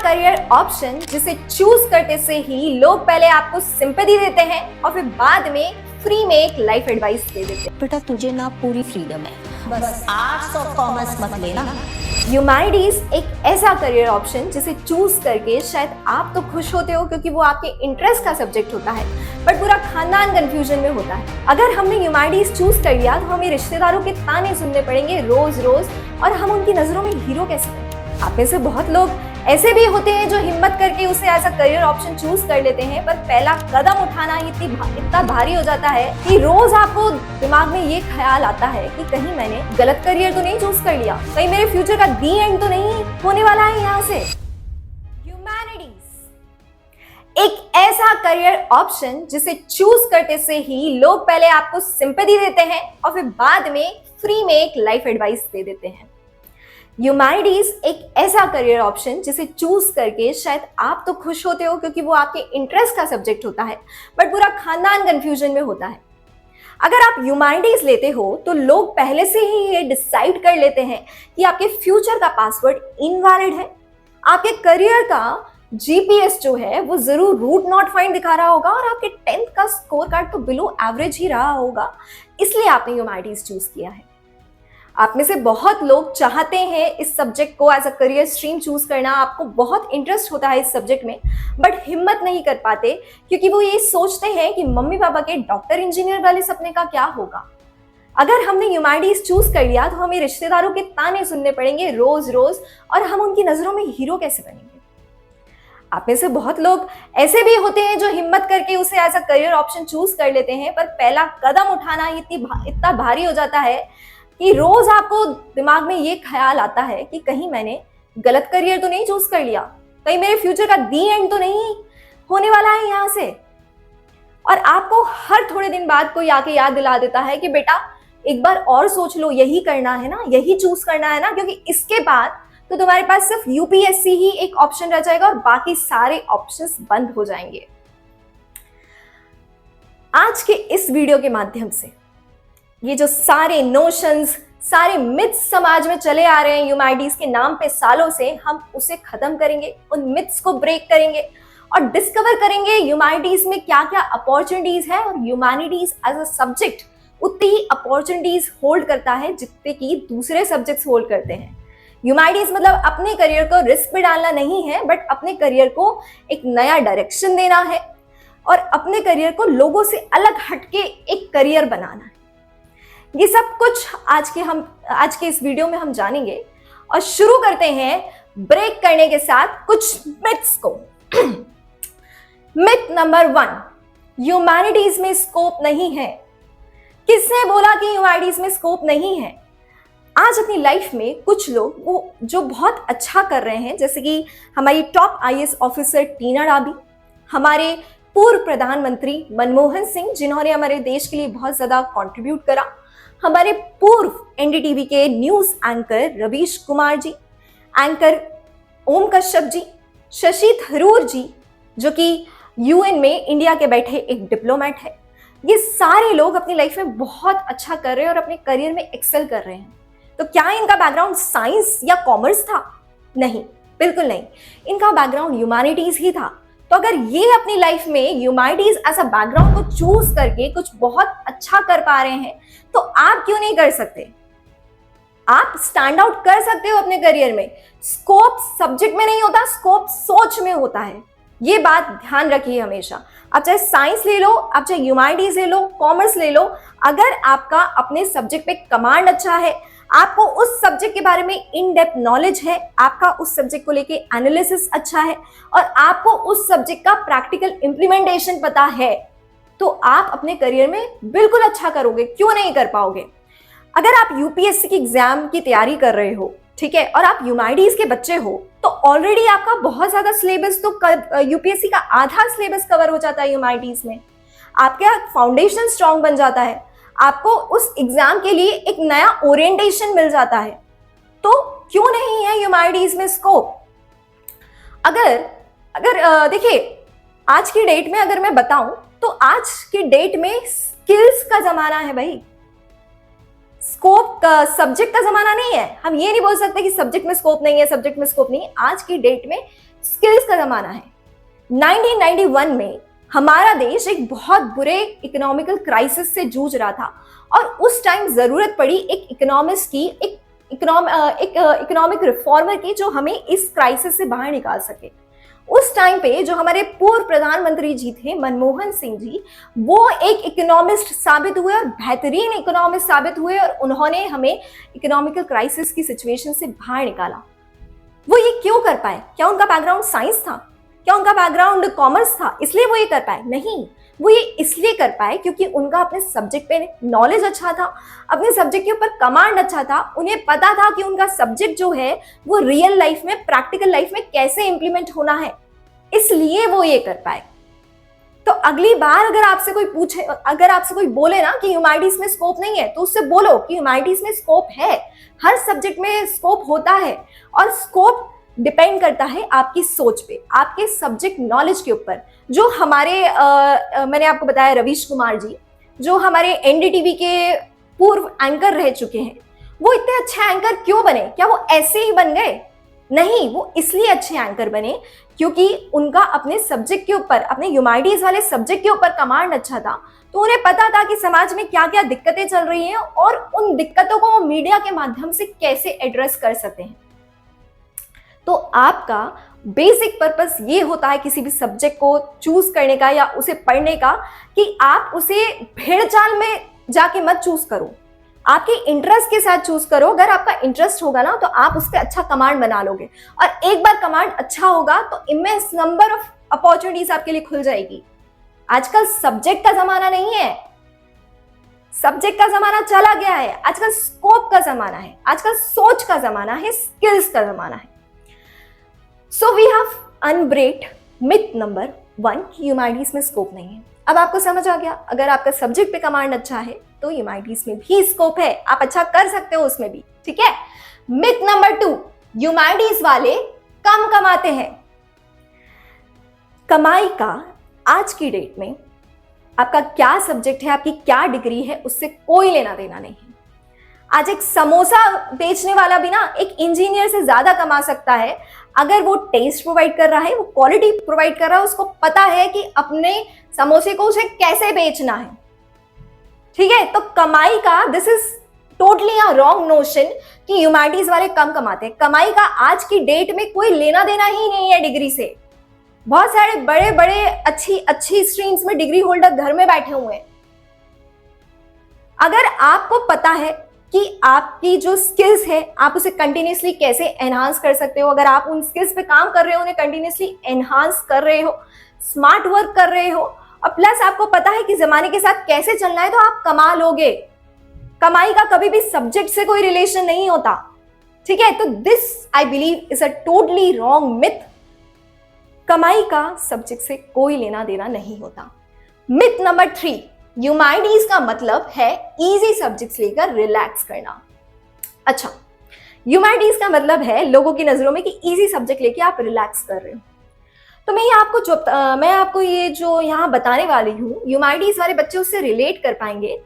Career option जिसे choose करते से ही लोग पहले आपको सिंपैथी देते हैं और फिर बाद में फ्री में एक लाइफ एडवाइस दे देते हैं। बेटा तुझे ना पूरी फ्रीडम है, बस आर्ट्स और कॉमर्स मत लेना। ह्यूमैनिटीज एक ऐसा करियर ऑप्शन जिसे चूज करके शायद आप तो खुश होते हो क्योंकि वो आपके इंटरेस्ट का सब्जेक्ट होता है, बट पूरा खानदान कंफ्यूजन में होता है। अगर हमने ह्यूमैनिटीज चूज कर लिया तो हमें रिश्तेदारों के ताने सुनने पड़ेंगे रोज रोज और हम उनकी नजरों में हीरो कैसे बनें। आप में से बहुत लोग ऐसे भी होते हैं जो हिम्मत करके उसे as a career option choose कर लेते हैं, पर पहला कदम उठाना ही इतना भारी हो जाता है कि रोज आपको दिमाग में ये ख्याल आता है कि कहीं मैंने गलत करियर तो नहीं चूज कर लिया, कहीं मेरे फ्यूचर का दी एंड तो नहीं होने वाला है यहाँ से। ह्यूमैनिटीज एक ऐसा करियर ऑप्शन जिसे चूज करते से ही लोग पहले आपको सिंपैथी देते हैं और फिर बाद में फ्री में एक लाइफ एडवाइस दे देते हैं। ह्यूमैनिटीज एक ऐसा करियर ऑप्शन जिसे चूज करके शायद आप तो खुश होते हो क्योंकि वो आपके इंटरेस्ट का सब्जेक्ट होता है, बट पूरा खानदान कंफ्यूजन में होता है। अगर आप ह्यूमैनिटीज लेते हो तो लोग पहले से ही ये डिसाइड कर लेते हैं कि आपके फ्यूचर का पासवर्ड इनवैलिड है, आपके करियर का जीपीएस जो है वो जरूर रूट नॉट फाइंड दिखा रहा होगा और आपके 10th का स्कोर कार्ड तो बिलो एवरेज ही रहा होगा, इसलिए आपने ह्यूमैनिटीज चूज किया है। आप में से बहुत लोग चाहते हैं इस सब्जेक्ट को as a career stream choose करना, आपको बहुत इंटरेस्ट होता है इस सब्जेक्ट में, बट हिम्मत नहीं कर पाते क्योंकि वो ये सोचते हैं कि मम्मी पापा के डॉक्टर इंजीनियर वाले सपने का क्या होगा। अगर हमने ह्यूमैनिटीज चूज कर लिया तो हमें रिश्तेदारों के ताने सुनने पड़ेंगे रोज रोज और हम उनकी नजरों में हीरो कैसे बनेंगे। आप में से बहुत लोग ऐसे भी होते हैं जो हिम्मत करके उसे as a career option choose कर लेते हैं, पर पहला कदम उठाना ही इतना भारी हो जाता है कि रोज आपको दिमाग में ये ख्याल आता है कि कहीं मैंने गलत करियर तो नहीं चूज कर लिया, कहीं मेरे फ्यूचर का दी एंड तो नहीं होने वाला है यहाँ से। और आपको हर थोड़े दिन बाद कोई आके याद दिला देता है कि बेटा एक बार और सोच लो, यही करना है ना, यही चूज करना है ना, क्योंकि इसके बाद तो तुम्हारे पास सिर्फ यूपीएससी ही एक ऑप्शन रह जाएगा और बाकी सारे ऑप्शंस बंद हो जाएंगे। आज के इस वीडियो के माध्यम से ये जो सारे नोशंस, सारे मिथ्स समाज में चले आ रहे हैं ह्यूमैनिटीज के नाम पे सालों से, हम उसे खत्म करेंगे, उन मिथ्स को ब्रेक करेंगे और डिस्कवर करेंगे ह्यूमैनिटीज में क्या क्या अपॉर्चुनिटीज है और ह्यूमैनिटीज एज अ सब्जेक्ट उतनी ही अपॉर्चुनिटीज होल्ड करता है जितने की दूसरे सब्जेक्ट्स होल्ड करते हैं। ह्यूमैनिटीज मतलब अपने करियर को रिस्क में डालना नहीं है, बट अपने करियर को एक नया डायरेक्शन देना है और अपने करियर को लोगों से अलग हटके एक करियर बनाना है। ये सब कुछ आज के इस वीडियो में हम जानेंगे और शुरू करते हैं ब्रेक करने के साथ कुछ मिथ्स को। मिथ नंबर 1, ह्यूमैनिटीज में स्कोप नहीं है। किसने बोला कि ह्यूमैनिटीज में स्कोप नहीं है? आज अपनी लाइफ में कुछ लोग वो जो बहुत अच्छा कर रहे हैं, जैसे कि हमारी टॉप आईएएस ऑफिसर टीना डाबी, हमारे पूर्व प्रधानमंत्री मनमोहन सिंह जिन्होंने हमारे देश के लिए बहुत ज्यादा कंट्रीब्यूट करा, हमारे पूर्व एनडीटीवी के news anchor Ravish Kumar ji, anchor Om Kashyap ji, Shashi Tharoor जी जो कि यूएन में इंडिया के बैठे एक डिप्लोमेट है, ये सारे लोग अपनी लाइफ में बहुत अच्छा कर रहे हैं और अपने करियर में एक्सेल कर रहे हैं। तो क्या इनका बैकग्राउंड साइंस या कॉमर्स था? नहीं, बिल्कुल नहीं, इनका बैकग्राउंड ह्यूमैनिटीज ही था। तो अगर ये अपनी लाइफ में ह्यूमैनिटीज एज अ बैकग्राउंड को चूज करके कुछ बहुत अच्छा कर पा रहे हैं, तो आप क्यों नहीं कर सकते? आप स्टैंड आउट कर सकते हो अपने करियर में। स्कोप सब्जेक्ट में नहीं होता, स्कोप सोच में होता है। ये बात ध्यान रखिए हमेशा। आप चाहे साइंस ले लो, आप चाहे ह्यूमैनिटीज ले लो, कॉमर्स ले लो, अगर आपका अपने सब्जेक्ट पे कमांड अच्छा है, आपको उस सब्जेक्ट के बारे में इन डेप्थ नॉलेज है, आपका उस सब्जेक्ट को लेके एनालिसिस अच्छा है और आपको उस सब्जेक्ट का प्रैक्टिकल इंप्लीमेंटेशन पता है, तो आप अपने करियर में बिल्कुल अच्छा करोगे। क्यों नहीं कर पाओगे? अगर आप यूपीएससी की एग्जाम की तैयारी कर रहे हो, ठीक है, और आप ह्यूमैनिटीज के बच्चे हो, तो ऑलरेडी आपका बहुत ज्यादा सिलेबस, तो यूपीएससी का आधा सिलेबस कवर हो जाता है ह्यूमैनिटीज में। आपका फाउंडेशन स्ट्रांग बन जाता है, आपको उस एग्जाम के लिए एक नया ओरिएंटेशन मिल जाता है। तो क्यों नहीं है ह्यूमैनिटीज में स्कोप? अगर देखिए, आज की डेट में अगर मैं बताऊं तो आज की डेट में स्किल्स का जमाना है भाई। स्कोप का, सब्जेक्ट का जमाना नहीं है। हम ये नहीं बोल सकते कि सब्जेक्ट में स्कोप नहीं है, सब्जेक्ट में स्कोप नहीं है। आज की डेट में स्किल्स का जमाना है। 1991 में हमारा देश एक बहुत बुरे इकोनॉमिकल क्राइसिस से जूझ रहा था और उस टाइम जरूरत पड़ी एक इकोनॉमिस्ट की, एक इकोनॉमिक रिफॉर्मर की, जो हमें इस क्राइसिस से बाहर निकाल सके। उस टाइम पे जो हमारे पूर्व प्रधानमंत्री जी थे, मनमोहन सिंह जी, वो एक इकोनॉमिस्ट साबित हुए और बेहतरीन इकोनॉमिस्ट साबित हुए और उन्होंने हमें इकोनॉमिकल क्राइसिस की सिचुएशन से बाहर निकाला। वो ये क्यों कर पाए? क्या उनका बैकग्राउंड साइंस था? क्या उनका बैकग्राउंड कॉमर्स था इसलिए वो ये कर पाए? नहीं, वो ये इसलिए कर पाए क्योंकि उनका अपने सब्जेक्ट पे नॉलेज अच्छा था, अपने सब्जेक्ट के ऊपर कमांड अच्छा था। उन्हें पता था कि उनका सब्जेक्ट जो है वो रियल लाइफ में, प्रैक्टिकल लाइफ में कैसे इंप्लीमेंट होना है, इसलिए वो ये कर पाए। तो अगली बार अगर आपसे कोई पूछे, अगर आपसे कोई बोले ना कि ह्यूमैनिटीज में स्कोप नहीं है, तो उससे बोलो कि ह्यूमैनिटीज में स्कोप है। हर सब्जेक्ट में स्कोप होता है और स्कोप डिपेंड करता है आपकी सोच पे, आपके सब्जेक्ट नॉलेज के ऊपर। जो हमारे मैंने आपको बताया रवीश कुमार जी, जो हमारे एनडीटीवी के पूर्व एंकर रह चुके हैं, वो इतने अच्छे एंकर क्यों बने? क्या वो ऐसे ही बन गए? नहीं, वो इसलिए अच्छे एंकर बने क्योंकि उनका अपने सब्जेक्ट के ऊपर, अपने ह्यूमैनिटीज वाले सब्जेक्ट के ऊपर कमांड अच्छा था। तो उन्हें पता था कि समाज में क्या क्या दिक्कतें चल रही हैं और उन दिक्कतों को वो मीडिया के माध्यम से कैसे एड्रेस कर सकते हैं। तो आपका बेसिक पर्पस ये होता है किसी भी सब्जेक्ट को चूज करने का या उसे पढ़ने का, कि आप उसे भेड़चाल में जाके मत चूज करो, आपके इंटरेस्ट के साथ चूज करो। अगर आपका इंटरेस्ट होगा ना तो आप उस पर अच्छा कमांड बना लोगे और एक बार कमांड अच्छा होगा तो इमेंस नंबर ऑफ अपॉर्चुनिटीज आपके लिए खुल जाएगी। आजकल सब्जेक्ट का जमाना नहीं है, सब्जेक्ट का जमाना चला गया है। आजकल स्कोप का जमाना है, आजकल सोच का जमाना है, स्किल्स का जमाना है। So we have unbreaked myth number 1 कि ह्यूमैनिटीज में स्कोप नहीं है। अब आपको समझ आ गया, अगर आपका सब्जेक्ट पे कमांड अच्छा है तो ह्यूमैनिटीज में भी स्कोप है, आप अच्छा कर सकते हो उसमें भी, ठीक है। मिथ नंबर 2, ह्यूमैनिटीज वाले कम कमाते हैं। कमाई का आज की डेट में आपका क्या सब्जेक्ट है, आपकी क्या डिग्री है, उससे कोई लेना देना नहीं है। आज एक समोसा बेचने वाला भी ना एक इंजीनियर से ज्यादा कमा सकता है अगर वो टेस्ट प्रोवाइड कर रहा है, वो क्वालिटी प्रोवाइड कर रहा है, उसको पता है कि अपने समोसे को उसे कैसे बेचना है, ठीक है। तो कमाई का, this is totally a wrong notion कि ह्यूमैनिटीज वाले कम कमाते हैं। कमाई का आज की डेट में कोई लेना देना ही नहीं है डिग्री से। बहुत सारे बड़े बड़े अच्छी स्ट्रीम्स में डिग्री होल्डर घर में बैठे हुए हैं। अगर आपको पता है कि आपकी जो स्किल्स है आप उसे कंटिन्यूसली कैसे एनहांस कर सकते हो, अगर आप उन स्किल्स पे काम कर रहे हो, उन्हें कंटिन्यूसली एनहांस कर रहे हो, स्मार्ट वर्क कर रहे हो, और प्लस आपको पता है कि जमाने के साथ कैसे चलना है, तो आप कमा लोगे। कमाई का कभी भी सब्जेक्ट से कोई रिलेशन नहीं होता, ठीक है। तो this I believe is a totally wrong myth. कमाई का सब्जेक्ट से कोई लेना देना नहीं होता। मिथ नंबर 3, ह्यूमैनिटीज का मतलब है इजी सब्जेक्ट्स लेकर रिलैक्स करना। अच्छा, ह्यूमैनिटीज का मतलब है लोगों की नजरों में कि इजी सब्जेक्ट लेके आप रिलैक्स कर रहे हो। तो मैं आपको ये जो यहाँ बताने वाली हूँ, ह्यूमैनिटीज वाले बच्चे उससे रिलेट कर पाएंगे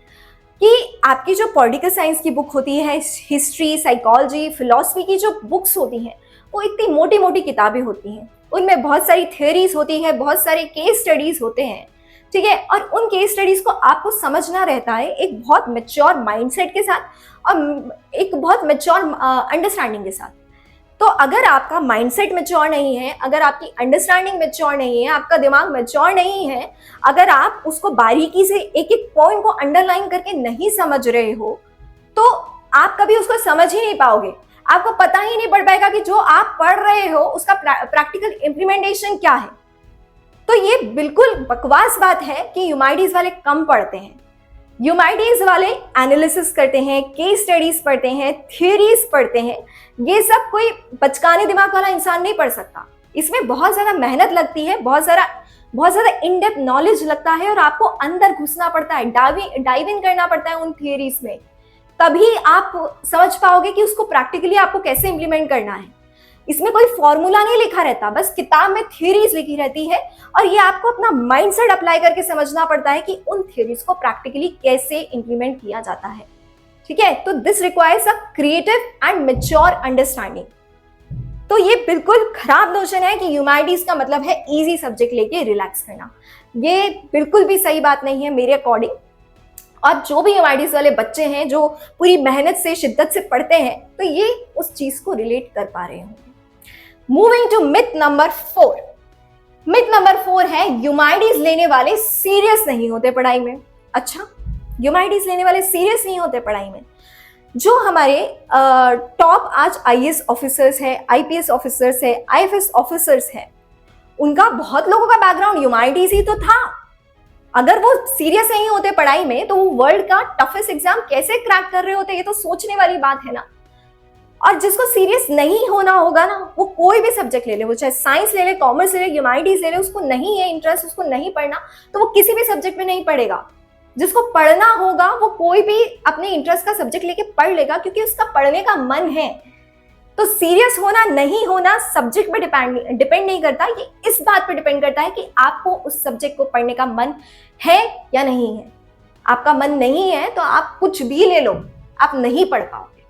कि आपकी जो पॉलिटिकल साइंस की बुक होती है, हिस्ट्री, साइकोलॉजी, फिलॉसफी की जो बुक्स होती हैं, वो इतनी मोटी मोटी किताबें होती हैं। उनमें बहुत सारी थ्योरीज होती है, बहुत सारे केस स्टडीज होते हैं, ठीक है। और उन केस स्टडीज को आपको समझना रहता है एक बहुत मैच्योर माइंडसेट के साथ और एक बहुत मैच्योर अंडरस्टैंडिंग के साथ। तो अगर आपका माइंडसेट मैच्योर नहीं है, अगर आपकी अंडरस्टैंडिंग मैच्योर नहीं है, आपका दिमाग मैच्योर नहीं है, अगर आप उसको बारीकी से एक एक पॉइंट को अंडरलाइन करके नहीं समझ रहे हो, तो आप कभी उसको समझ ही नहीं पाओगे। आपको पता ही नहीं पड़ पाएगा कि जो आप पढ़ रहे हो उसका प्रैक्टिकल इम्प्लीमेंटेशन क्या है। तो ये बिल्कुल बकवास बात है कि ह्यूमैनिटीज वाले कम पढ़ते हैं। ह्यूमैनिटीज वाले एनालिसिस करते हैं, केस स्टडीज पढ़ते हैं, थियरीज पढ़ते हैं। ये सब कोई बचकाने दिमाग वाला इंसान नहीं पढ़ सकता। इसमें बहुत ज्यादा मेहनत लगती है, बहुत ज्यादा इन डेप्थ नॉलेज लगता है और आपको अंदर घुसना पड़ता है, डाइव इन करना पड़ता है उन थियरीज में। तभी आप समझ पाओगे कि उसको प्रैक्टिकली आपको कैसे इंप्लीमेंट करना है। इसमें कोई फॉर्मूला नहीं लिखा रहता, बस किताब में थ्योरीज लिखी रहती है और ये आपको अपना माइंडसेट अप्लाई करके समझना पड़ता है कि उन थ्योरीज को प्रैक्टिकली कैसे इंप्लीमेंट किया जाता है, ठीक है। तो this requires a creative and mature understanding. तो ये बिल्कुल खराब नोशन है कि ह्यूमैनिटीज का मतलब है इजी सब्जेक्ट लेके रिलैक्स करना। ये बिल्कुल भी सही बात नहीं है मेरे अकॉर्डिंग। और जो भी ह्यूमैनिटीज वाले बच्चे हैं जो पूरी मेहनत से शिद्दत से पढ़ते हैं तो ये उस चीज को रिलेट कर पा रहे होंगे। Moving to myth number 4। Myth number 4 है ह्यूमैनिटीज लेने वाले सीरियस नहीं होते पढ़ाई में। अच्छा, ह्यूमैनिटीज लेने वाले सीरियस नहीं होते पढ़ाई में। जो हमारे टॉप आज आईएएस ऑफिसर्स है, आईपीएस ऑफिसर्स है, आईएफएस ऑफिसर्स है, उनका बहुत लोगों का बैकग्राउंड ह्यूमैनिटीज ही तो था। अगर वो सीरियस नहीं होते पढ़ाई में तो वो वर्ल्ड का टफेस्ट एग्जाम कैसे क्रैक कर रहे होते, ये तो सोचने वाली बात है ना। और जिसको सीरियस नहीं होना होगा ना, वो कोई भी सब्जेक्ट ले ले, वो चाहे साइंस ले ले, कॉमर्स ले ले, ह्यूमैनिटीज ले ले, उसको नहीं है इंटरेस्ट, उसको नहीं पढ़ना, तो वो किसी भी सब्जेक्ट में नहीं पढ़ेगा। जिसको पढ़ना होगा वो कोई भी अपने इंटरेस्ट का सब्जेक्ट लेके पढ़ लेगा, क्योंकि उसका पढ़ने का मन है। तो सीरियस होना नहीं होना सब्जेक्ट पे डिपेंड नहीं करता, ये इस बात पे डिपेंड करता है कि आपको उस सब्जेक्ट को पढ़ने का मन है या नहीं है। आपका मन नहीं है तो आप कुछ भी ले लो, आप नहीं पढ़ पाओगे।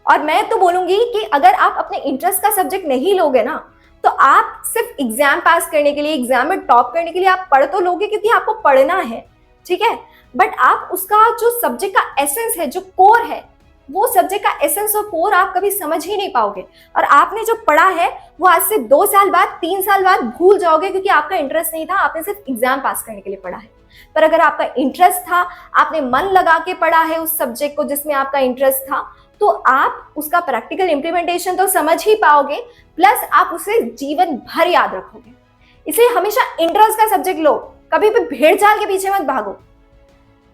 और मैं तो बोलूंगी कि अगर आप अपने इंटरेस्ट का सब्जेक्ट नहीं लोगे ना, तो आप सिर्फ एग्जाम पास करने के लिए, एग्जाम में टॉप करने के लिए आप पढ़ तो लोगे क्योंकि आपको पढ़ना है, ठीक है, बट आप उसका जो सब्जेक्ट का एसेंस है, जो कोर है, वो सब्जेक्ट का एसेंस और कोर आप कभी समझ ही नहीं पाओगे। और आपने जो पढ़ा है वो आज से 2 साल बाद, 3 साल बाद भूल जाओगे, क्योंकि आपका इंटरेस्ट नहीं था, आपने सिर्फ एग्जाम पास करने के लिए पढ़ा है। पर अगर आपका इंटरेस्ट था, आपने मन लगा के पढ़ा है उस सब्जेक्ट को जिसमें आपका इंटरेस्ट था, तो आप उसका प्रैक्टिकल इंप्लीमेंटेशन तो समझ ही पाओगे, प्लस आप उसे जीवन भर याद रखोगे। इसलिए हमेशा इंटरेस्ट का सब्जेक्ट लो, कभी भी भेड़ चाल के पीछे मत भागो,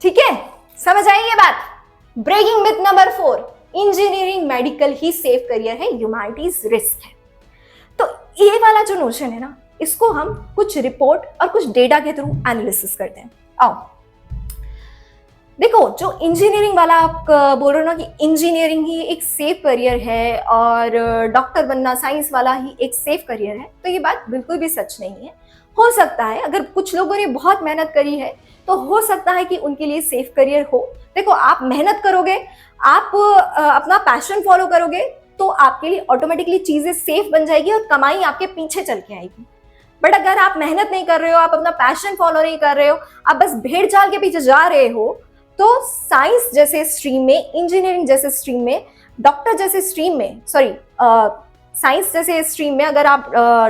ठीक है। समझ आई ये बात। Breaking myth number 4, engineering medical ही सेफ करियर है, ह्यूमैनिटीज रिस्क है। तो ये वाला जो नोशन है ना, इसको हम कुछ रिपोर्ट और कुछ डेटा के थ्रू एनालिसिस करते हैं। आओ देखो, जो इंजीनियरिंग वाला आप बोल रहे हो ना कि इंजीनियरिंग ही एक सेफ करियर है और डॉक्टर बनना साइंस वाला ही एक सेफ करियर है, तो ये बात बिल्कुल भी सच नहीं है। हो सकता है अगर कुछ लोगों ने बहुत मेहनत करी है तो हो सकता है कि उनके लिए सेफ करियर हो। देखो, आप मेहनत करोगे, आप अपना पैशन फॉलो करोगे, तो आपके लिए ऑटोमेटिकली चीजें सेफ बन जाएगी और कमाई आपके पीछे चल के आएगी। बट अगर आप मेहनत नहीं कर रहे हो, आप अपना पैशन फॉलो नहीं कर रहे हो, आप बस भेड़ चाल के पीछे जा रहे हो, तो साइंस जैसे स्ट्रीम में, इंजीनियरिंग जैसे स्ट्रीम में, डॉक्टर जैसे स्ट्रीम में, सॉरी साइंस जैसे स्ट्रीम में अगर आप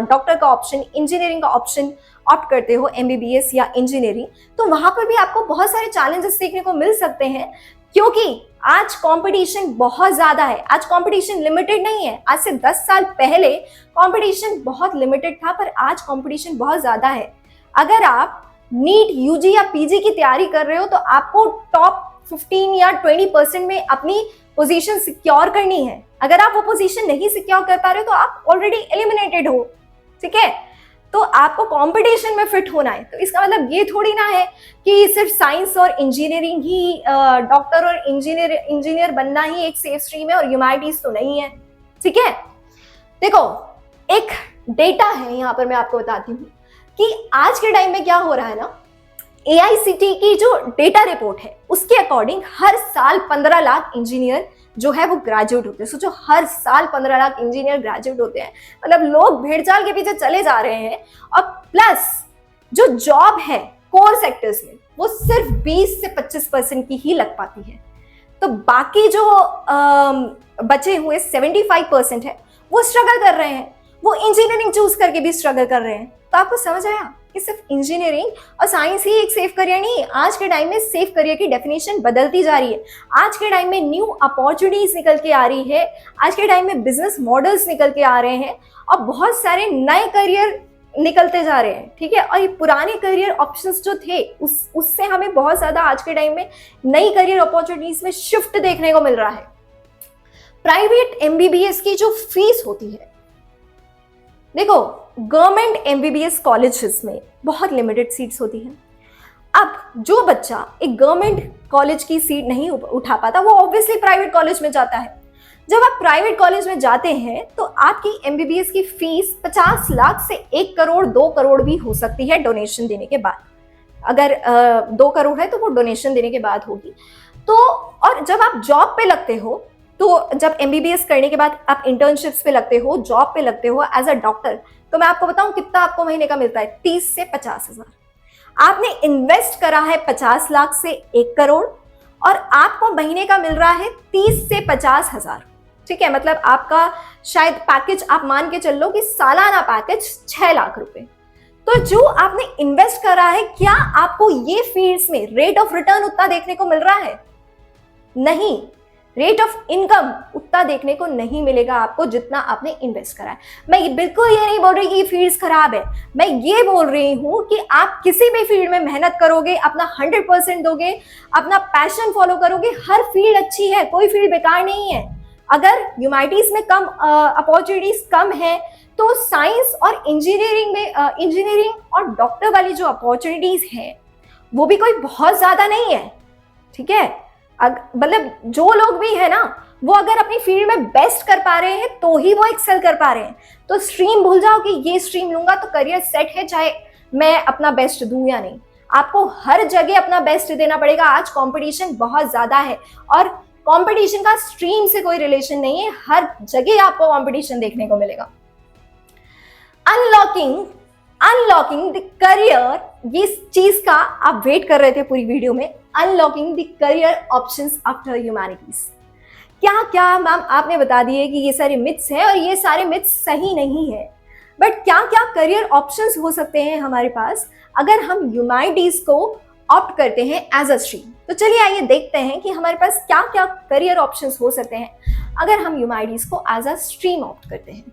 डॉक्टर का ऑप्शन, इंजीनियरिंग का ऑप्शन ऑप्ट करते हो, एमबीबीएस या इंजीनियरिंग, तो वहां पर भी आपको बहुत सारे चैलेंजेस देखने को मिल सकते हैं, क्योंकि आज कंपटीशन बहुत ज्यादा है। आज कंपटीशन लिमिटेड नहीं है। आज से 10 साल पहले कंपटीशन बहुत लिमिटेड था, पर आज कंपटीशन बहुत ज्यादा है। अगर आप नीट, यूजी या पीजी की तैयारी कर रहे हो तो आपको टॉप 15 या 20% में अपनी पोजीशन सिक्योर करनी है। अगर आप वो पोजीशन नहीं सिक्योर कर पा रहे हो तो आप ऑलरेडी एलिमिनेटेड हो, ठीक है। तो आपको कंपटीशन में फिट होना है। तो इसका मतलब ये थोड़ी ना है कि सिर्फ साइंस और इंजीनियरिंग ही, डॉक्टर और इंजीनियर बनना ही एक सेफ स्ट्रीम है और ह्यूमैनिटीज तो नहीं है, ठीक है। देखो, एक डेटा है यहाँ पर, मैं आपको बताती हूँ कि आज के टाइम में क्या हो रहा है ना, AICTE की जो डेटा रिपोर्ट है उसके अकॉर्डिंग हर साल 15 लाख इंजीनियर जो है वो ग्रेजुएट होते हैं। सोचो, हर साल 15 लाख इंजीनियर ग्रेजुएट होते हैं, मतलब लोग भेड़चाल के पीछे चले जा रहे हैं। और प्लस जो जॉब है कोर सेक्टर्स में वो सिर्फ 20 से 25% की ही लग पाती है। तो बाकी जो बचे हुए 75% है वो स्ट्रगल कर रहे हैं, वो इंजीनियरिंग चूज करके भी स्ट्रगल कर रहे हैं। तो आपको समझ आया कि सिर्फ इंजीनियरिंग और साइंस ही एक सेफ करियर नहीं है। आज के टाइम में सेफ करियर की डेफिनेशन बदलती जा रही है। आज के टाइम में न्यू अपॉर्चुनिटीज निकल के आ रही है। आज के टाइम में बिजनेस मॉडल्स निकल के आ रहे हैं और बहुत सारे नए करियर निकलते जा रहे हैं, ठीक है। और ये पुराने करियर ऑप्शंस जो थे उससे हमें बहुत ज्यादा आज के टाइम में नई करियर अपॉर्चुनिटीज में शिफ्ट देखने को मिल रहा है। प्राइवेट MBBS की जो फीस होती है, देखो, गवर्नमेंट MBBS कॉलेजेस में बहुत लिमिटेड सीट्स होती हैं। अब जो बच्चा एक गवर्नमेंट कॉलेज की सीट नहीं उठा पाता, वो ऑब्वियसली प्राइवेट कॉलेज में जाता है। जब आप प्राइवेट कॉलेज में जाते हैं तो आपकी MBBS की फीस 50 लाख से 1 करोड़ 2 करोड़ भी हो सकती है डोनेशन देने के बाद। अगर 2 करोड़ है तो वो डोनेशन देने के बाद होगी। तो और जब आप जॉब पे लगते हो, तो जब एमबीबीएस करने के बाद आप इंटर्नशिप्स पे लगते हो, जॉब पे लगते हो एज अ डॉक्टर, तो मैं आपको बताऊं कितना आपको महीने का मिलता है, 30 से 50,000। आपने इन्वेस्ट करा है 50 लाख से 1 करोड़ और आपको महीने का मिल रहा है 30 से 50,000। ठीक है, मतलब आपका शायद पैकेज आप मान के चल लो कि सालाना पैकेज 6 लाख रुपए। तो जो आपने इन्वेस्ट करा है, क्या आपको ये फील्ड्स में रेट ऑफ रिटर्न उतना देखने को मिल रहा है? नहीं, रेट ऑफ इनकम उतना देखने को नहीं मिलेगा आपको जितना आपने इन्वेस्ट करा है। मैं बिल्कुल ये नहीं बोल रही कि ये फील्ड्स खराब है, मैं ये बोल रही हूं कि आप किसी भी फील्ड में मेहनत करोगे, अपना 100% दोगे, अपना पैशन फॉलो करोगे, हर फील्ड अच्छी है, कोई फील्ड बेकार नहीं है। अगर ह्यूमैनिटीज में कम अपॉर्चुनिटीज कम है, तो साइंस और इंजीनियरिंग में इंजीनियरिंग और डॉक्टर वाली जो अपॉर्चुनिटीज है वो भी कोई बहुत ज्यादा नहीं है। ठीक है, मतलब जो लोग भी है ना, वो अगर अपनी फील्ड में बेस्ट कर पा रहे हैं तो ही वो एक्सेल कर पा रहे हैं। तो स्ट्रीम भूल जाओ कि ये स्ट्रीम लूंगा तो करियर सेट है, चाहे मैं अपना बेस्ट दूं या नहीं। आपको हर जगह अपना बेस्ट देना पड़ेगा। आज कंपटीशन बहुत ज्यादा है और कंपटीशन का स्ट्रीम से कोई रिलेशन नहीं है, हर जगह आपको कंपटीशन देखने को मिलेगा। अनलॉकिंग द करियर, ये चीज का आप वेट कर रहे थे पूरी वीडियो में। Unlocking the career options after humanities. क्या क्या मैम आपने बता दिए कि ये सारे मिथ्स हैं और ये सारे मिथ्स सही नहीं है, बट क्या क्या करियर ऑप्शंस हो सकते हैं हमारे पास अगर हम ह्यूमैनिटीज को ऑप्ट करते हैं एज अ स्ट्रीम। तो चलिए आइए देखते हैं कि हमारे पास क्या क्या करियर ऑप्शंस हो सकते हैं अगर हम ह्यूमैनिटीज को एज अ स्ट्रीम ऑप्ट करते हैं।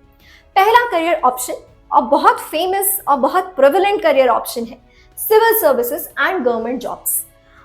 पहला करियर ऑप्शन और बहुत फेमस और बहुत प्रेवलेंट करियर ऑप्शन है civil services and government jobs.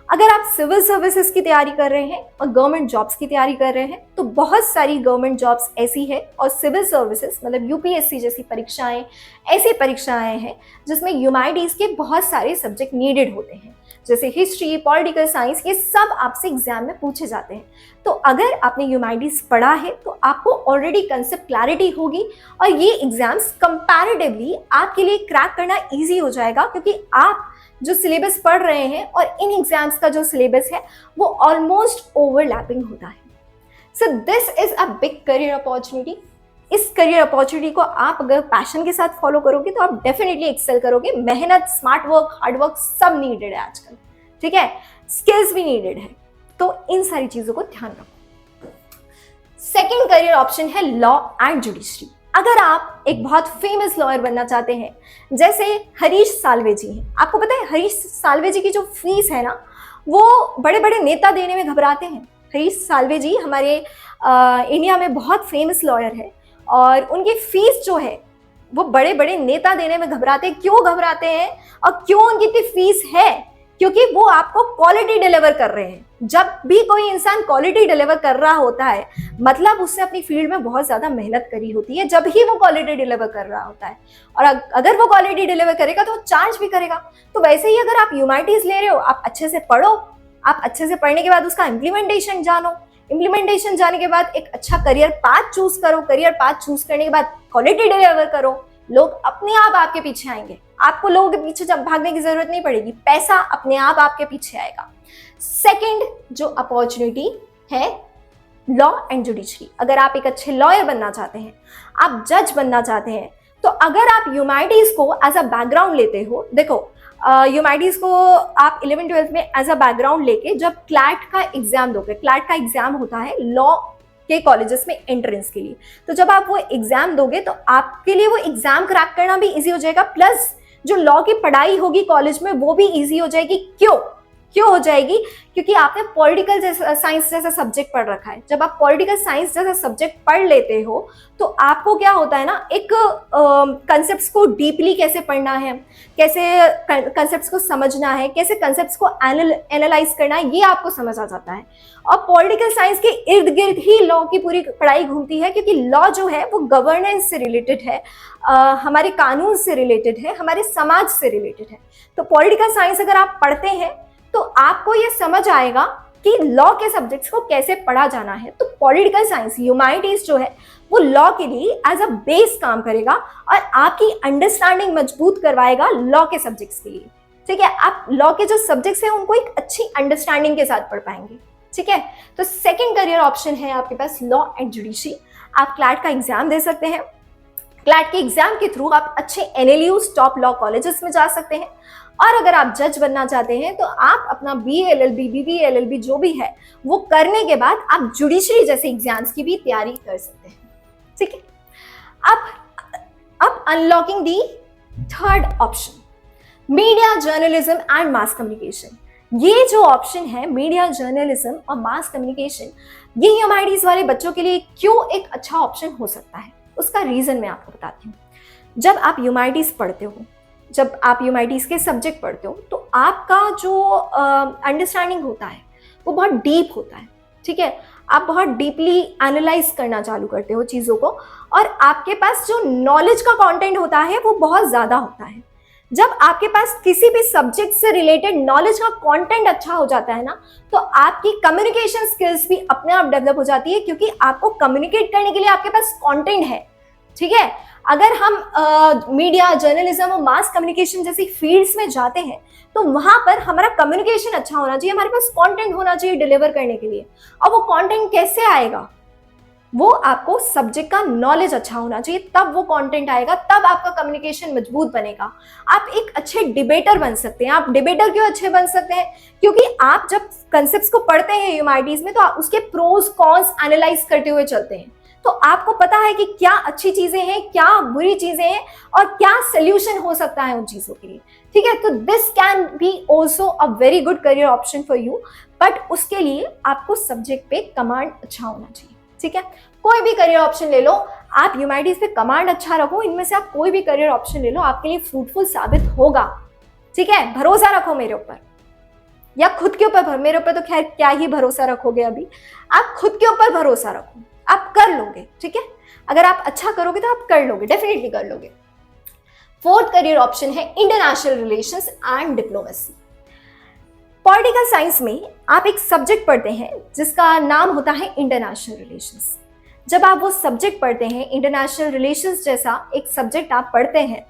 अगर आप सिविल सर्विसेज की तैयारी कर रहे हैं और गवर्नमेंट जॉब्स की तैयारी कर रहे हैं तो बहुत सारी गवर्नमेंट जॉब्स ऐसी है और सिविल सर्विसेज मतलब यूपीएससी जैसी परीक्षाएं ऐसी परीक्षाएं हैं जिसमें ह्यूमैनिटीज के बहुत सारे सब्जेक्ट नीडेड होते हैं, जैसे हिस्ट्री, पॉलिटिकल साइंस, ये सब आपसे एग्जाम में पूछे जाते हैं। तो अगर आपने ह्यूमैनिटीज पढ़ा है तो आपको ऑलरेडी कंसेप्ट क्लैरिटी होगी और ये एग्जाम्स कंपैरेटिवली आपके लिए क्रैक करना इजी हो जाएगा, क्योंकि आप जो सिलेबस पढ़ रहे हैं और इन एग्जाम्स का जो सिलेबस है वो ऑलमोस्ट ओवरलैपिंग होता है। So this is a big career opportunity. इस करियर अपॉर्चुनिटी को आप अगर पैशन के साथ फॉलो करोगे तो आप डेफिनेटली एक्सेल करोगे। मेहनत, स्मार्ट वर्क, हार्ड वर्क सब नीडेड है आजकल। ठीक है, स्किल्स भी नीडेड है, तो इन सारी चीजों को ध्यान रखो। सेकेंड करियर ऑप्शन है लॉ एंड जुडिशरी। अगर आप एक बहुत फेमस लॉयर बनना चाहते हैं, जैसे हरीश साल्वे जी हैं, आपको पता है हरीश साल्वे जी की जो फीस है ना वो बड़े बड़े नेता देने में घबराते हैं। हरीश साल्वे जी हमारे इंडिया में बहुत फेमस लॉयर है और उनकी फीस जो है वो बड़े बड़े नेता देने में घबराते हैं। क्यों घबराते हैं और क्यों उनकी इतनी फीस है? क्योंकि वो आपको क्वालिटी डिलीवर कर रहे हैं। जब भी कोई इंसान क्वालिटी डिलीवर कर रहा होता है मतलब उसने अपनी फील्ड में बहुत ज्यादा मेहनत करी होती है, जब ही वो क्वालिटी डिलीवर कर रहा होता है। और अगर वो क्वालिटी डिलीवर करेगा तो वो चार्ज भी करेगा। तो वैसे ही अगर आप ह्यूमैनिटीज ले रहे हो, आप अच्छे से पढ़ो, आप अच्छे से पढ़ने के बाद उसका इम्प्लीमेंटेशन जानो, इम्प्लीमेंटेशन जाने के बाद एक अच्छा करियर पाथ चूज करो, करियर पाथ चूज करने के बाद क्वालिटी डिलीवर करो, लोग अपने आप आपके पीछे आएंगे। आपको लोगों के पीछे जब भागने की जरूरत नहीं पड़ेगी, पैसा अपने आप आपके पीछे आएगा। सेकंड जो अपॉर्चुनिटी है लॉ एंड जुडिशरी। अगर आप एक अच्छे लॉयर बनना चाहते हैं, आप जज बनना चाहते हैं, तो अगर आप ह्यूमैनिटीज को एज अ बैकग्राउंड लेते हो, देखो ह्यूमैनिटीज को आप 11th-12th में एज अ बैकग्राउंड लेके जब क्लैट का एग्जाम दोगे, क्लैट का एग्जाम होता है लॉ के कॉलेजेस में एंट्रेंस के लिए, तो जब आप वो एग्जाम दोगे तो आपके लिए वो एग्जाम क्रैक करना भी इजी हो जाएगा, प्लस जो लॉ की पढ़ाई होगी कॉलेज में वो भी इजी हो जाएगी। क्यों हो जाएगी? क्योंकि आपने पॉलिटिकल साइंस जैसा सब्जेक्ट पढ़ रखा है। जब आप पॉलिटिकल साइंस जैसा सब्जेक्ट पढ़ लेते हो तो आपको क्या होता है ना, एक कंसेप्ट्स को डीपली कैसे पढ़ना है, कैसे कंसेप्ट्स को समझना है, कैसे कंसेप्ट्स को एनालाइज करना है, ये आपको समझ आ जाता है। और पॉलिटिकल साइंस के इर्द गिर्द ही लॉ की पूरी पढ़ाई घूमती है, क्योंकि लॉ जो है वो गवर्नेंस से रिलेटेड है, हमारे कानून से रिलेटेड है, हमारे समाज से रिलेटेड है। तो पॉलिटिकल साइंस अगर आप पढ़ते हैं तो आपको ये समझ आएगा कि लॉ के सब्जेक्ट्स को कैसे पढ़ा जाना है। तो पॉलिटिकल साइंस, ह्यूमैनिटीज जो है वो लॉ के लिए एज अ बेस काम करेगा और आपकी अंडरस्टैंडिंग मजबूत करवाएगा लॉ के सब्जेक्ट्स के लिए। ठीक है, आप लॉ के जो सब्जेक्ट्स हैं उनको एक अच्छी अंडरस्टैंडिंग के साथ पढ़ पाएंगे। ठीक है। तो सेकंड करियर ऑप्शन है आपके पास लॉ एंड जुडिशरी। आप क्लैट का एग्जाम दे सकते हैं। क्लैट के एग्जाम के थ्रू आप अच्छे NLUs टॉप लॉ कॉलेजेस में जा सकते हैं। और अगर आप जज बनना चाहते हैं तो आप अपना BA LLB BBA LLB जो भी है वो करने के बाद आप जुडिशरी जैसे एग्जाम्स की भी तैयारी कर सकते हैं। ठीक है। अब unlocking the third option, media journalism and mass communication. ये जो ऑप्शन है मीडिया जर्नलिज्म और मास कम्युनिकेशन, ये UMIDs वाले बच्चों के लिए क्यों एक अच्छा ऑप्शन हो सकता है, उसका रीजन मैं आपको बताती हूँ। जब आप UMIDs पढ़ते हो, जब आप UMIDs के सब्जेक्ट पढ़ते हो तो आपका जो अंडरस्टैंडिंग होता है वो बहुत डीप होता है। ठीक है। आप बहुत डीपली एनालाइज करना चालू करते हो चीज़ों को, और आपके पास जो नॉलेज का कंटेंट होता है वो बहुत ज़्यादा होता है। जब आपके पास किसी भी सब्जेक्ट से रिलेटेड नॉलेज का कंटेंट अच्छा हो जाता है ना, तो आपकी कम्युनिकेशन स्किल्स भी अपने आप डेवलप हो जाती है, क्योंकि आपको कम्युनिकेट करने के लिए आपके पास कंटेंट है। ठीक है। अगर हम मीडिया जर्नलिज्म और मास कम्युनिकेशन जैसी फील्ड्स में जाते हैं तो वहां पर हमारा कम्युनिकेशन अच्छा होना चाहिए, हमारे पास कंटेंट होना चाहिए डिलीवर करने के लिए। और वो कंटेंट कैसे आएगा, वो आपको सब्जेक्ट का नॉलेज अच्छा होना चाहिए, तब वो कंटेंट आएगा, तब आपका कम्युनिकेशन मजबूत बनेगा। आप एक अच्छे डिबेटर बन सकते हैं। आप डिबेटर क्यों अच्छे बन सकते हैं, क्योंकि आप जब कंसेप्ट्स को पढ़ते हैं UMIDs में तो आप उसके प्रोज कॉन्स एनालाइज करते हुए चलते हैं। तो आपको पता है कि क्या अच्छी चीजें हैं, क्या बुरी चीजें हैं, और क्या सोल्यूशन हो सकता है उन चीजों के लिए। ठीक है। तो this can be also a very good career option for you, but उसके लिए आपको सब्जेक्ट पे कमांड अच्छा होना चाहिए। ठीक है। कोई भी करियर ऑप्शन ले लो, आप UMIDs पे कमांड अच्छा रखो, इनमें से आप कोई भी करियर ऑप्शन ले लो, आपके लिए फ्रूटफुल साबित होगा। ठीक है। भरोसा रखो मेरे ऊपर, या खुद के ऊपर। मेरे ऊपर तो खैर क्या ही भरोसा रखोगे, अभी आप खुद के ऊपर भरोसा रखो, आप कर लोगे। ठीक है। अगर आप अच्छा करोगे तो आप कर लोगे, डेफिनेटली कर लोगे। फोर्थ करियर ऑप्शन है international relations and diplomacy. Political science में आप एक सब्जेक्ट पढ़ते हैं जिसका नाम होता है इंटरनेशनल रिलेशंस। जब आप वो सब्जेक्ट पढ़ते हैं, इंटरनेशनल रिलेशंस जैसा एक सब्जेक्ट आप पढ़ते हैं,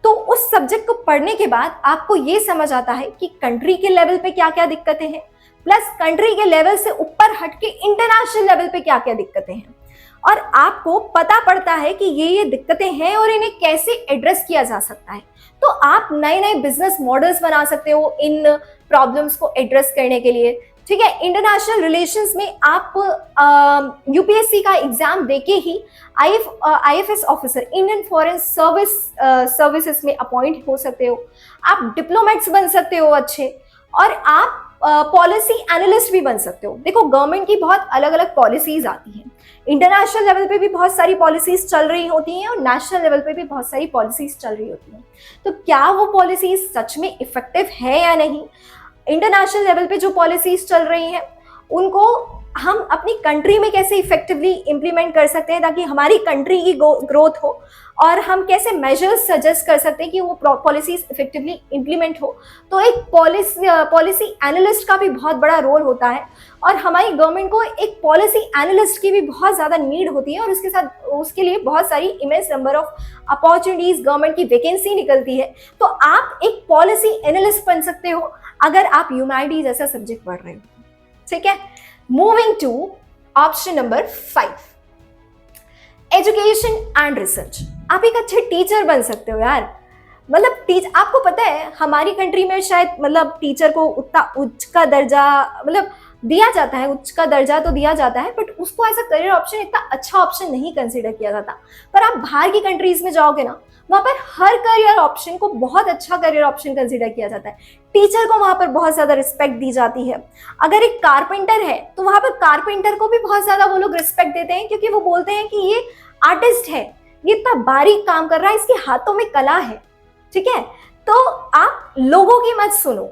तो उस सब्जेक्ट को पढ़ने के बाद आपको ये समझ आता है कि कंट्री के लेवल पे क्या क्या दिक्कतें हैं, प्लस कंट्री के लेवल से ऊपर हटके इंटरनेशनल लेवल पे क्या क्या दिक्कतें हैं, और आपको पता पड़ता है कि ये दिक्कतें हैं और इन्हें कैसे एड्रेस किया जा सकता है। तो आप नए नए बिजनेस मॉडल्स बना सकते हो इन प्रॉब्लम्स को एड्रेस करने के लिए। ठीक है। इंटरनेशनल रिलेशंस में आप UPSC का एग्जाम देके ही IFS officer, Indian foreign services में अपॉइंट हो सकते हो। आप डिप्लोमेट्स बन सकते हो अच्छे, और आप पॉलिसी एनालिस्ट भी बन सकते हो। देखो, गवर्नमेंट की बहुत अलग अलग पॉलिसीज आती हैं, इंटरनेशनल लेवल पे भी बहुत सारी पॉलिसीज चल रही होती हैं और नेशनल लेवल पे भी बहुत सारी पॉलिसीज चल रही होती हैं। तो क्या वो पॉलिसीज सच में इफेक्टिव है या नहीं, इंटरनेशनल लेवल पे जो पॉलिसीज चल रही हैं उनको हम अपनी कंट्री में कैसे इफेक्टिवली इम्प्लीमेंट कर सकते हैं ताकि हमारी कंट्री की ग्रोथ हो, और हम कैसे मेजर्स सजेस्ट कर सकते हैं कि वो पॉलिसीज इफेक्टिवली इम्प्लीमेंट हो। तो एक पॉलिसी एनालिस्ट का भी बहुत बड़ा रोल होता है, और हमारी गवर्नमेंट को एक पॉलिसी एनालिस्ट की भी बहुत ज़्यादा नीड होती है, और उसके साथ उसके लिए बहुत सारी immense number of opportunities, government की वैकेंसी निकलती है। तो आप एक पॉलिसी एनालिस्ट बन सकते हो अगर आप UMID जैसा सब्जेक्ट पढ़ रहे हो। ठीक है। Moving to option number 5, education and research. आप एक अच्छे टीचर बन सकते हो यार। मतलब आपको पता है हमारी कंट्री में शायद मतलब टीचर को उतना उच्च का दर्जा मतलब दिया जाता है, उच्च का दर्जा तो दिया जाता है, बट उसको एज अ करियर ऑप्शन इतना अच्छा ऑप्शन नहीं कंसीडर किया जाता। पर आप बाहर की कंट्रीज में जाओगे ना, वहां पर हर करियर ऑप्शन को बहुत अच्छा करियर ऑप्शन कंसीडर किया जाता है। टीचर को वहां पर बहुत ज्यादा रिस्पेक्ट दी जाती है। अगर एक कारपेंटर है तो वहां पर कारपेंटर को भी बहुत ज्यादा वो लोग रिस्पेक्ट देते हैं, क्योंकि वो बोलते हैं कि ये आर्टिस्ट है, ये इतना बारीक काम कर रहा है, इसके हाथों में कला है। ठीक है। तो आप लोगों की मत सुनो।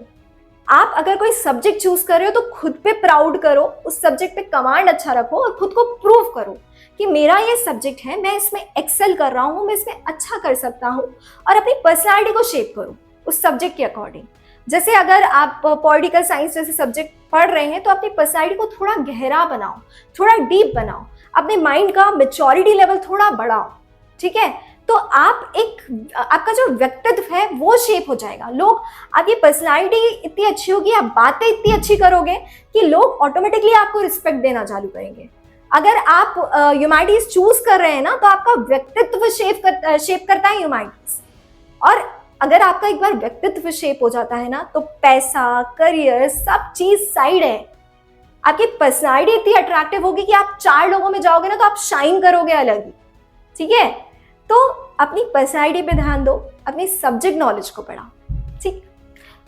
आप अगर कोई सब्जेक्ट चूज कर रहे हो तो खुद पे प्राउड करो, उस सब्जेक्ट पे कमांड अच्छा रखो और खुद को प्रूव करो कि मेरा ये सब्जेक्ट है, मैं इसमें एक्सेल कर रहा हूँ, मैं इसमें अच्छा कर सकता हूँ, और अपनी पर्सनालिटी को शेप करो उस सब्जेक्ट के अकॉर्डिंग। जैसे अगर आप पॉलिटिकल साइंस जैसे सब्जेक्ट पढ़ रहे हैं तो अपनी पर्सनालिटी को थोड़ा गहरा बनाओ, थोड़ा डीप बनाओ, अपने माइंड का मैच्योरिटी लेवल थोड़ा बढ़ाओ। ठीक है। तो आपका जो व्यक्तित्व है वो शेप हो जाएगा। लोग, आपकी पर्सनालिटी इतनी अच्छी होगी, आप बातें इतनी अच्छी करोगे कि लोग ऑटोमेटिकली आपको रिस्पेक्ट देना चालू करेंगे। अगर आप ह्यूमैनिटीज चूज कर रहे हैं ना, तो आपका व्यक्तित्व शेप करता है ह्यूमैनिटीज। और अगर आपका एक बार व्यक्तित्व शेप हो जाता है ना, तो पैसा, करियर, सब चीज साइड है। आपकी पर्सनालिटी इतनी अट्रैक्टिव होगी कि आप 4 लोगों में जाओगे ना, तो आप शाइन करोगे अलग ही। ठीक है, तो अपनी पर्सनालिटी पे ध्यान दो, अपनी सब्जेक्ट नॉलेज को बढ़ाओ। ठीक,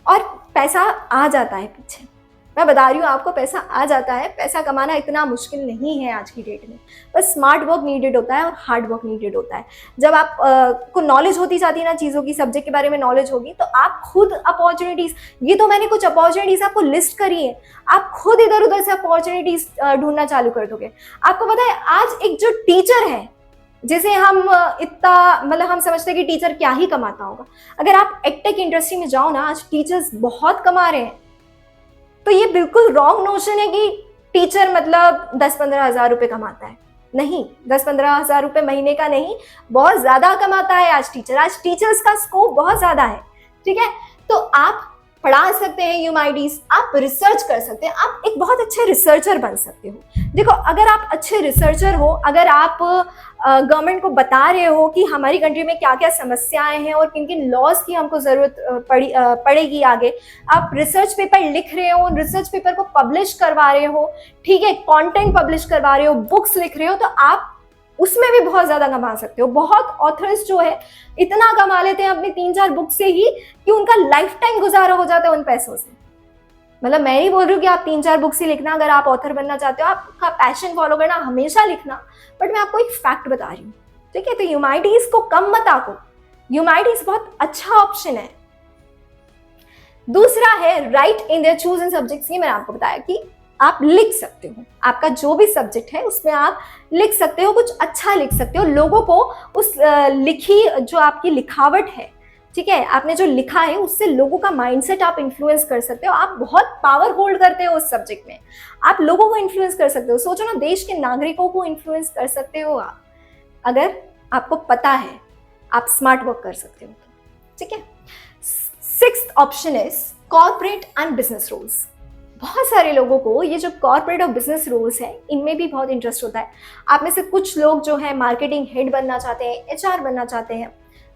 और पैसा आ जाता है पीछे, मैं बता रही हूँ आपको, पैसा आ जाता है। पैसा कमाना इतना मुश्किल नहीं है आज की डेट में, बस स्मार्ट वर्क नीडेड होता है और हार्ड वर्क नीडेड होता है। जब आप को नॉलेज होती जाती है ना, चीज़ों की, सब्जेक्ट के बारे में नॉलेज होगी, तो आप खुद अपॉर्चुनिटीज़, ये तो मैंने कुछ अपॉर्चुनिटीज़ आपको लिस्ट करी है, आप खुद इधर उधर से अपॉर्चुनिटीज़ ढूंढना चालू कर दोगे। आपको पता है, आज एक जो टीचर है, जैसे हम इतना, मतलब हम समझते हैं कि टीचर क्या ही कमाता होगा। अगर आप एडटेक इंडस्ट्री में जाओ ना, आज टीचर्स बहुत कमा रहे हैं। तो ये बिल्कुल रॉन्ग नोशन है कि टीचर मतलब 10-15 हज़ार रुपये कमाता है। नहीं, 10-15 हज़ार रुपये महीने का नहीं, बहुत ज़्यादा कमाता है आज टीचर। आज टीचर्स का स्कोप बहुत ज़्यादा है। ठीक है, तो आप पढ़ा सकते हैं ह्यूमैनिटीज, आप रिसर्च कर सकते हैं, आप एक बहुत अच्छे रिसर्चर बन सकते हो। देखो, अगर आप अच्छे रिसर्चर हो, अगर आप गवर्नमेंट को बता रहे हो कि हमारी कंट्री में क्या क्या समस्याएं हैं और किन किन लॉज की हमको ज़रूरत पड़ेगी आगे, आप रिसर्च पेपर लिख रहे हो, रिसर्च पेपर को पब्लिश करवा रहे हो, ठीक है, कंटेंट पब्लिश करवा रहे हो, बुक्स लिख रहे हो, तो आप उसमें भी बहुत ज़्यादा कमा सकते हो। बहुत ऑथर्स जो है इतना कमा लेते हैं अपनी 3-4 बुक से ही कि उनका लाइफ टाइम गुजारा हो जाता है उन पैसों से। मतलब मैं नहीं बोल रही हूँ कि आप 3-4 बुक्स ही लिखना, अगर आप ऑथर बनना चाहते हो, आपका पैशन फॉलो करना, हमेशा लिखना, बट मैं आपको एक फैक्ट बता रही हूँ। ठीक है, तो ह्यूमैनिटीज को कम मत आको, ह्यूमैनिटीज बहुत अच्छा ऑप्शन है। दूसरा है right in their chosen subjects. ये मैंने आपको बताया कि आप लिख सकते हो, आपका जो भी सब्जेक्ट है उसमें आप लिख सकते हो, कुछ अच्छा लिख सकते हो, लोगों को उस लिखी जो आपकी लिखावट है, ठीक है, आपने जो लिखा है उससे लोगों का माइंडसेट आप इन्फ्लुएंस कर सकते हो। आप बहुत पावर होल्ड करते हो उस सब्जेक्ट में, आप लोगों को इन्फ्लुएंस कर सकते हो। सोचो ना, देश के नागरिकों को इन्फ्लुएंस कर सकते हो आप, अगर आपको पता है, आप स्मार्ट वर्क कर सकते हो। ठीक है, 6th option is corporate and business roles. बहुत सारे लोगों को ये जो कॉर्पोरेट और बिजनेस रोल्स है, इनमें भी बहुत इंटरेस्ट होता है। आप में से कुछ लोग जो है मार्केटिंग हेड बनना चाहते हैं, HR बनना चाहते हैं,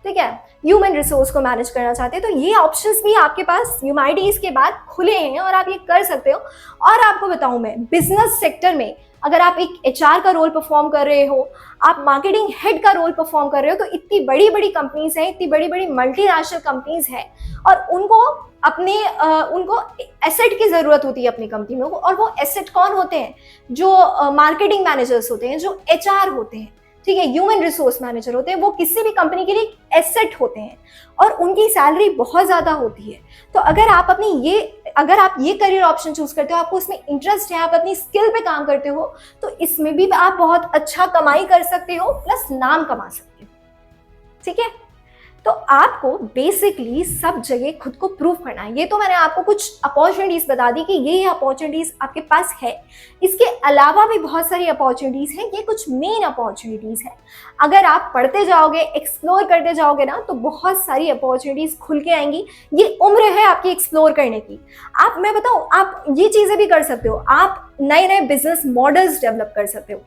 ठीक है, ह्यूमन रिसोर्स को मैनेज करना चाहते हैं, तो ये ऑप्शंस भी आपके पास ह्यूमैनिटीज के बाद खुले हैं और आप ये कर सकते हो। और आपको बताऊं मैं, बिजनेस सेक्टर में अगर आप एक HR का रोल परफॉर्म कर रहे हो, आप मार्केटिंग हेड का रोल परफॉर्म कर रहे हो, तो इतनी बड़ी बड़ी कंपनीज हैं, इतनी बड़ी बड़ी मल्टीनेशनल कंपनीज हैं, और उनको एसेट की ज़रूरत होती है अपनी कंपनी में। और वो एसेट कौन होते हैं? जो मार्केटिंग मैनेजर्स होते हैं, जो HR होते हैं, ठीक है, ह्यूमन रिसोर्स मैनेजर होते हैं, वो किसी भी कंपनी के लिए एसेट होते हैं और उनकी सैलरी बहुत ज़्यादा होती है। तो अगर आप ये करियर ऑप्शन चूज करते हो, आपको उसमें इंटरेस्ट है, आप अपनी स्किल पे काम करते हो, तो इसमें भी आप बहुत अच्छा कमाई कर सकते हो, प्लस नाम कमा सकते हो। ठीक है, तो आपको बेसिकली सब जगह खुद को प्रूव करना है। ये तो मैंने आपको कुछ अपॉर्चुनिटीज बता दी कि ये अपॉर्चुनिटीज आपके पास है। इसके अलावा भी बहुत सारी अपॉर्चुनिटीज हैं, ये कुछ मेन अपॉर्चुनिटीज हैं। अगर आप पढ़ते जाओगे, एक्सप्लोर करते जाओगे ना, तो बहुत सारी अपॉर्चुनिटीज खुल के आएंगी। ये उम्र है आपकी एक्सप्लोर करने की। मैं बताऊं, आप ये चीजें भी कर सकते हो, आप नए नए बिजनेस मॉडल्स डेवलप कर सकते हो।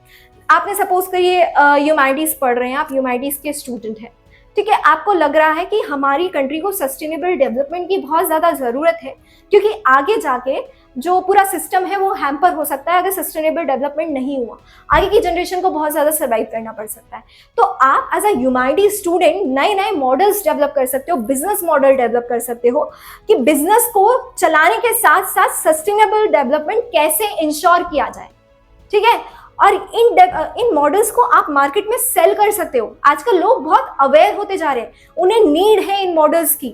आपने सपोज करिए ह्यूमैनिटीज पढ़ रहे हैं, आप ह्यूमैनिटीज के स्टूडेंट हैं, ठीक है, आपको लग रहा है कि हमारी कंट्री को सस्टेनेबल डेवलपमेंट की बहुत ज़्यादा ज़रूरत है, क्योंकि आगे जाके जो पूरा सिस्टम है वो हैम्पर हो सकता है अगर सस्टेनेबल डेवलपमेंट नहीं हुआ। आगे की जनरेशन को बहुत ज़्यादा सर्वाइव करना पड़ सकता है। तो आप एज अ ह्यूमैनिटी स्टूडेंट नए नए मॉडल्स डेवलप कर सकते हो, बिजनेस मॉडल डेवलप कर सकते हो कि बिजनेस को चलाने के साथ साथ सस्टेनेबल डेवलपमेंट कैसे इंश्योर किया जाए। ठीक है, और इन मॉडल्स को आप मार्केट में सेल कर सकते हो। आजकल लोग बहुत अवेयर होते जा रहे हैं, उन्हें नीड है इन मॉडल्स की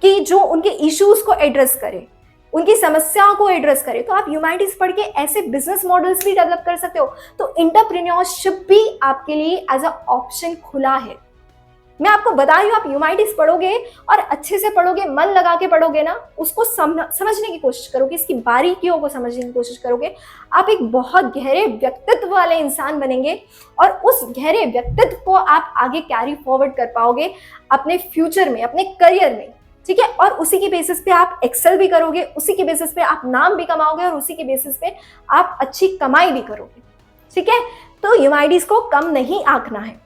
कि जो उनके इश्यूज को एड्रेस करे, उनकी समस्याओं को एड्रेस करे। तो आप ह्यूमैनिटीज पढ़ के ऐसे बिजनेस मॉडल्स भी डेवलप कर सकते हो। तो एंटरप्रेन्योरशिप भी आपके लिए एज अ ऑप्शन खुला है। मैं आपको बता रही हूँ, आप ह्यूमैनिटीज पढ़ोगे और अच्छे से पढ़ोगे, मन लगा के पढ़ोगे ना, उसको समझने की कोशिश करोगे, इसकी बारीकियों को समझने की कोशिश करोगे, आप एक बहुत गहरे व्यक्तित्व वाले इंसान बनेंगे और उस गहरे व्यक्तित्व को आप आगे कैरी फॉरवर्ड कर पाओगे अपने फ्यूचर में, अपने करियर में, ठीक है। और उसी की बेसिस पे आप एक्सेल भी करोगे, उसी की बेसिस पे आप नाम भी कमाओगे और उसी की बेसिस पे आप अच्छी कमाई भी करोगे, ठीक है। तो ह्यूमैनिटीज को कम नहीं आंकना है।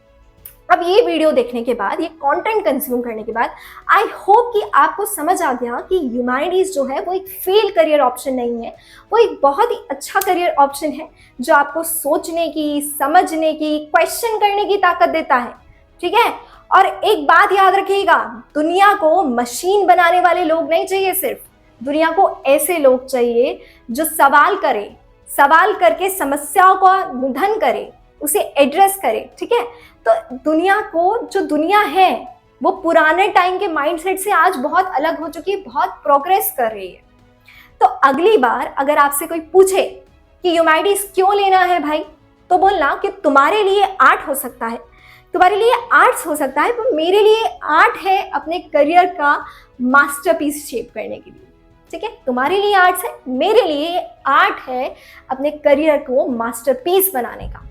अब ये वीडियो देखने के बाद, ये कंटेंट कंज्यूम करने के बाद आई होप कि आपको समझ आ गया कि ह्यूमैनिटीज जो है वो एक फेल करियर ऑप्शन नहीं है, वो एक बहुत ही अच्छा करियर ऑप्शन है जो आपको सोचने की, समझने की, क्वेश्चन करने की ताकत देता है, ठीक है। और एक बात याद रखिएगा, दुनिया को मशीन बनाने वाले लोग नहीं चाहिए, सिर्फ दुनिया को ऐसे लोग चाहिए जो सवाल करे, सवाल करके समस्याओं का निधन करे, उसे एड्रेस करे, ठीक है। तो दुनिया को, जो दुनिया है वो पुराने टाइम के माइंडसेट से आज बहुत अलग हो चुकी है, बहुत प्रोग्रेस कर रही है। तो अगली बार अगर आपसे कोई पूछे कि ह्यूमैनिटीज क्यों लेना है भाई, तो बोलना कि तुम्हारे लिए आर्ट हो सकता है, तुम्हारे लिए आर्ट्स हो सकता है, पर मेरे लिए आर्ट है अपने करियर का मास्टरपीस शेप करने के लिए, ठीक है। तुम्हारे लिए आर्ट्स है, मेरे लिए आर्ट है अपने करियर को मास्टरपीस बनाने का।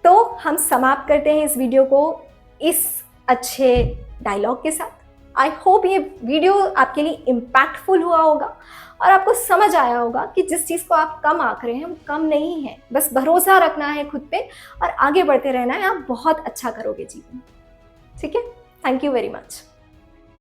तो हम समाप्त करते हैं इस वीडियो को इस अच्छे डायलॉग के साथ। आई होप ये वीडियो आपके लिए इम्पैक्टफुल हुआ होगा और आपको समझ आया होगा कि जिस चीज़ को आप कम आंक रहे हैं वो कम नहीं है, बस भरोसा रखना है खुद पे और आगे बढ़ते रहना है, आप बहुत अच्छा करोगे जीवन, ठीक है। Thank you very much.